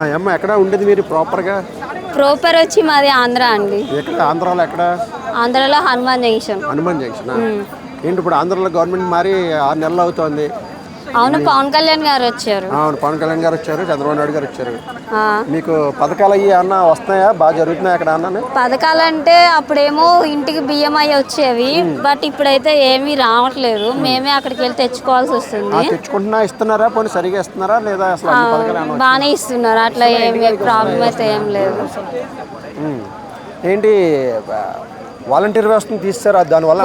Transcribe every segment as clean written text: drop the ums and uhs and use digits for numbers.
అమ్మ ఎక్కడ ఉండేది మీరు ప్రాపర్‌గా? ప్రాపర్ వచ్చి మాది ఆంధ్ర అండి. ఎక్కడ ఆంధ్రాలో ఎక్కడ? ఆంధ్రాలో హనుమాన్ జంక్షన్. హనుమాన్ జంక్షనా? ఏంటి ఇప్పుడు ఆంధ్రాలో గవర్నమెంట్ మారి 6 నెలలు అవుతోంది. అవును, పవన్ కళ్యాణ్ గారు వచ్చారు. అవును, పవన్ కళ్యాణ్ గారు వచ్చారు, చంద్రబాబు నాయుడు గారు వచ్చారు. ఆ, మీకు పథకాలు అయ్యి అన్న వస్తున్నాయా? బాగా జరుగుతున్నాయి అక్కడ అన్న? పథకాలంటే అప్పుడేమో ఇంటికి బియ్యం అయ్యి వచ్చేవి, బట్ ఇప్పుడైతే ఏమీ రావట్లేదు. మేమే అక్కడికి వెళ్ళి తెచ్చుకోవాల్సి వస్తుంది. తెచ్చుకుంటున్నా ఇస్తున్నారా? పోనీ సరిగా ఇస్తున్నారా లేదా అసలు అన్ని పథకాలు ఏమన్నా బాగానే ఇస్తున్నారు, అట్లా ఏమి ప్రాబ్లం అయితే ఏం లేదు. ఉమ్. ఏంటి వాలంటీర్ వ్యవస్థను తీస్తారా? దానివల్ల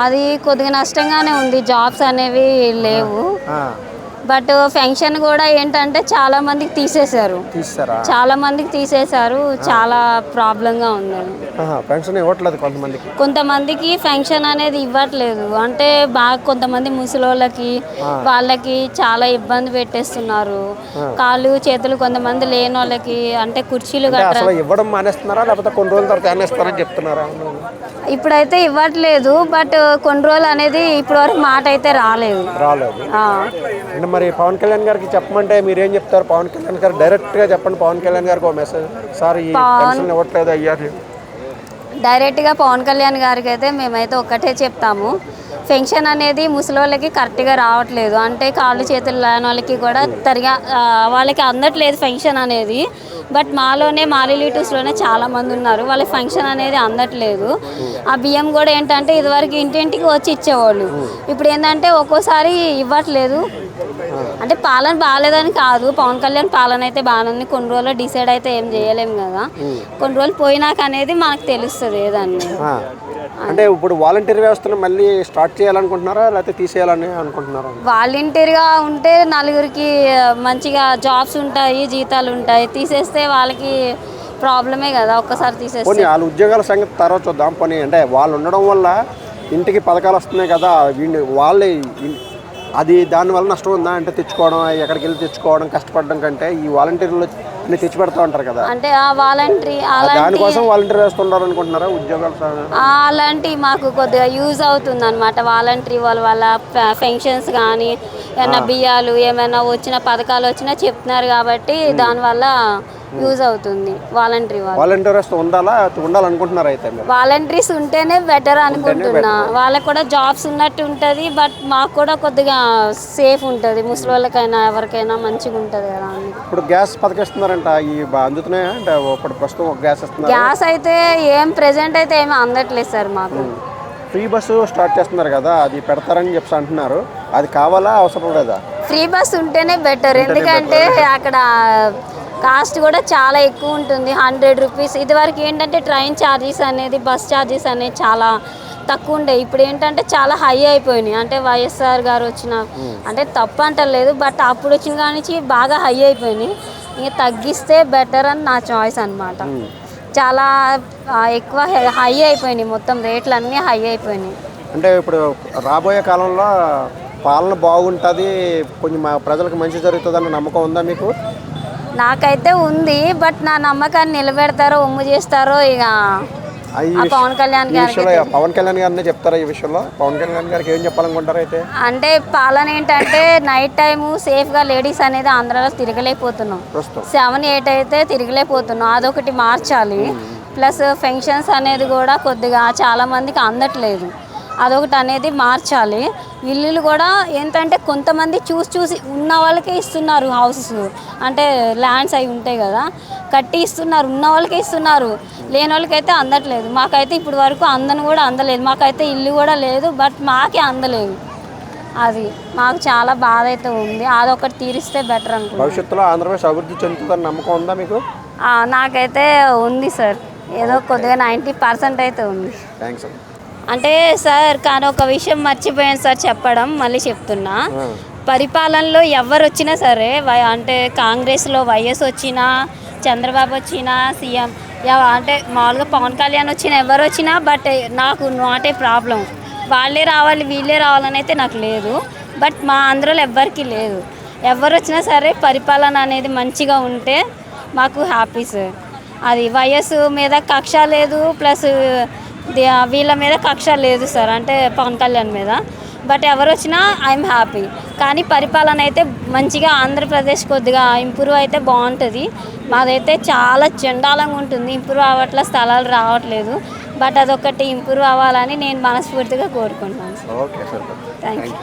అది కొద్దిగా నష్టంగానే ఉంది, జాబ్స్ అనేవి లేవు. బట్ పెన్షన్ కూడా ఏంటంటే చాలా మందికి తీసేశారు. చాలా ప్రాబ్లంగా ఉంది. పెన్షన్ ఇవ్వట్లేదు కొంతమందికి పెన్షన్ అనేది ఇవ్వట్లేదు. అంటే బాగా కొంతమంది ముసలోళ్ళకి వాళ్ళకి చాలా ఇబ్బంది పెట్టేస్తున్నారు. కాళ్ళు చేతులు కొంతమంది లేని వాళ్ళకి, అంటే కుర్చీలు ఇవ్వడం మానేస్తున్నారా లేకపోతే కొన్ని రోజుల తర్వాత చెప్తున్నారా? ఇప్పుడైతే ఇవ్వట్లేదు, బట్ కొన్ని రోజులు అనేది ఇప్పటి వరకు మాట అయితే రాలేదు. మరి పవన్ కళ్యాణ్ గారికి చెప్పమంటే మీరేం చెప్తారు? పవన్ కళ్యాణ్ గారు డైరెక్ట్గా చెప్పండి, పవన్ కళ్యాణ్ గారికి ఒక మెసేజ్. సార్ ఈ పెన్షన్ ఇవ్వట్లేదు అయ్యారు. డైరెక్ట్గా పవన్ కళ్యాణ్ గారికి అయితే మేమైతే ఒక్కటే చెప్తాము, పెన్షన్ అనేది ముసలి కరెక్ట్గా రావట్లేదు. అంటే కాళ్ళు చేతులు లేని వాళ్ళకి కూడా వాళ్ళకి అందట్లేదు పెన్షన్ అనేది. బట్ మా రిలేటివ్స్లోనే చాలామంది ఉన్నారు, వాళ్ళకి ఫంక్షన్ అనేది అందట్లేదు. ఆ బియ్యం కూడా ఏంటంటే ఇదివరకు ఇంటింటికి వచ్చి ఇచ్చేవాళ్ళు, ఇప్పుడు ఏంటంటే ఒక్కోసారి ఇవ్వట్లేదు. అంటే పాలన బాగాలేదని కాదు, పవన్ కళ్యాణ్ పాలన అయితే బాగానే ఉంది. కొన్ని రోజులు డిసైడ్ అయితే ఏం చేయలేము కదా, కొన్ని రోజులు పోయినాక అనేది మనకు తెలుస్తుంది ఏదన్నీ. అంటే ఇప్పుడు వాలంటీర్ వ్యవస్థను మళ్ళీ స్టార్ట్ చేయాలనుకుంటున్నారా లేకపోతే తీసేయాలని అనుకుంటున్నారా? వాలంటీర్గా ఉంటే నలుగురికి మంచిగా జాబ్స్ ఉంటాయి, జీతాలు ఉంటాయి. తీసేస్తే వాళ్ళకి ప్రాబ్లమే కదా, ఒక్కసారి తీసేస్తే. వాళ్ళ ఉద్యోగాల సంగతి తర్వాత చూద్దాం. పోనీ అంటే వాళ్ళు ఉండడం వల్ల ఇంటికి పథకాలు వస్తున్నాయి కదా, వాళ్ళే అది దానివల్ల నష్టం ఉందా? అంటే తెచ్చుకోవడం, ఎక్కడికి వెళ్ళి తెచ్చుకోవడం, కష్టపడడం కంటే ఈ వాలంటీర్లు తెచ్చి పెడతా ఉంటారు కదా, అంటే ఆ దానికోసం వాలంటీర్ వ్యవస్థ ఉండాలనుకుంటున్నారా? ఉద్యోగాలు అలాంటి మాకు కొద్దిగా యూజ్ అవుతుంది అనమాట. వాలంటీర్ వాళ్ళ పెన్షన్స్ కానీ ఏమైనా బియ్యాలు ఏమైనా వచ్చిన పథకాలు వచ్చినా చెప్తున్నారు కాబట్టి దానివల్ల యూజ్ అవుతుంది. వాలంటీర్ వ్యవస్థ ఉండాలనుకుంటున్నారు అయితే? వాలంటీర్స్ ఉంటేనే బెటర్ అనుకుంటున్నా. వాళ్ళకి కూడా జాబ్స్ ఉన్నట్టు ఉంటుంది, బట్ మాకు కూడా కొద్దిగా సేఫ్ ఉంటుంది, ముసలి వాళ్ళకైనా ఎవరికైనా మంచిగా ఉంటుంది కదా. ఇప్పుడు గ్యాస్ పథకిస్తున్నారంట, అందుతున్నాయా? అంటే ఇప్పుడు ప్రస్తుతం ఒక గ్యాస్ ఇస్తున్నారు. గ్యాస్ అయితే ప్రెజెంట్ అయితే ఏమి అందట్లేదు సార్ మాకు. ఫ్రీ బస్సు స్టార్ట్ చేస్తున్నారు కదా, అది పెడతారని చెప్పి అంటున్నారు. అది కావాలా, అవసరం లేదా? ఫ్రీ బస్ ఉంటేనే బెటర్, ఎందుకంటే అక్కడ కాస్ట్ కూడా చాలా ఎక్కువ ఉంటుంది, 100 రూపీస్. ఇదివరకు ఏంటంటే ట్రైన్ ఛార్జెస్ అనేది, బస్ ఛార్జెస్ అనేది చాలా తక్కువ ఉండే. ఇప్పుడు ఏంటంటే చాలా హై అయిపోయినాయి. అంటే వైఎస్ఆర్ గారు వచ్చిన, అంటే తప్పు అంటలేదు, బట్ అప్పుడు వచ్చిన కానీ బాగా హై అయిపోయినాయి. ఇంకా తగ్గిస్తే బెటర్ అని నా చాయిస్ అనమాట. చాలా ఎక్కువ హై అయిపోయినాయి, మొత్తం రేట్లు అన్నీ హై అయిపోయినాయి. అంటే ఇప్పుడు రాబోయే కాలంలో పాలన బాగుంటుంది, కొంచెం ప్రజలకు మంచి జరుగుతుందన్న నమ్మకం ఉందా మీకు? నాకైతే ఉంది, బట్ నా నమ్మకాన్ని నిలబెడతారో ఒమ్ము చేస్తారో ఇక పవన్ కళ్యాణ్ గారినే చెప్తారా ఈ విషయంలో? పవన్ కళ్యాణ్ గారికి ఏం చెప్పాలనుకుంటారు అయితే? అంటే పాలన ఏంటంటే నైట్ టైము సేఫ్గా లేడీస్ అనేది ఆంధ్రాలో తిరగలేకపోతున్నాం, 7-8 అయితే తిరగలేకపోతున్నాం. అదొకటి మార్చాలి. ప్లస్ పెన్షన్స్ అనేది కూడా కొద్దిగా చాలామందికి అందట్లేదు, అదొకటి అనేది మార్చాలి. ఇల్లులు కూడా ఏంటంటే కొంతమంది చూసి ఉన్న వాళ్ళకే ఇస్తున్నారు హౌసెస్, అంటే ల్యాండ్స్ అవి ఉంటాయి కదా, కట్టి ఇస్తున్నారు, ఉన్న వాళ్ళకే ఇస్తున్నారు, లేని వాళ్ళకైతే అందట్లేదు. మాకైతే ఇప్పుడు వరకు అందలేదు. మాకైతే ఇల్లు కూడా లేదు, బట్ మాకే అందలేదు. అది మాకు చాలా బాధ అయితే ఉంది. అదొకటి తీరిస్తే బెటర్ అనుకుంటున్నాను. భవిష్యత్తులో ఆంధ్రప్రదేశ్ అభివృద్ధి చెందుతుందని నమ్మకం ఉందా మీకు? నాకైతే ఉంది సార్, ఏదో కొద్దిగా 90% అయితే ఉంది. థ్యాంక్స్. అంటే సార్, కానీ ఒక విషయం మర్చిపోయాను సార్ చెప్పడం, మళ్ళీ చెప్తున్నా. పరిపాలనలో ఎవరు వచ్చినా సరే, అంటే కాంగ్రెస్లో వైఎస్ వచ్చినా, చంద్రబాబు వచ్చినా, సీఎం అంటే మామూలుగా పవన్ కళ్యాణ్ వచ్చినా, ఎవరు వచ్చినా, బట్ నాకు నాట్ ఏ ప్రాబ్లం. వాళ్ళే రావాలి వీళ్ళే రావాలని అయితే నాకు లేదు, బట్ మా ఆంధ్రలో ఎవ్వరికీ లేదు. ఎవరు వచ్చినా సరే పరిపాలన అనేది మంచిగా ఉంటే మాకు హ్యాపీ సార్. అది వైఎస్ మీద కక్ష లేదు, ప్లస్ వీళ్ళ మీద కక్ష లేదు సార్, అంటే పవన్ కళ్యాణ్ మీద. బట్ ఎవరు వచ్చినా ఐఎమ్ హ్యాపీ. కానీ పరిపాలన అయితే మంచిగా ఆంధ్రప్రదేశ్ కొద్దిగా ఇంప్రూవ్ అయితే బాగుంటుంది. మాదైతే చాలా చండాలంగా ఉంటుంది, ఇంప్రూవ్ అవ్వట్ల, స్థలాలు రావట్లేదు. బట్ అదొకటి ఇంప్రూవ్ అవ్వాలని నేను మనస్ఫూర్తిగా కోరుకుంటున్నాను. Okay sir, thank you.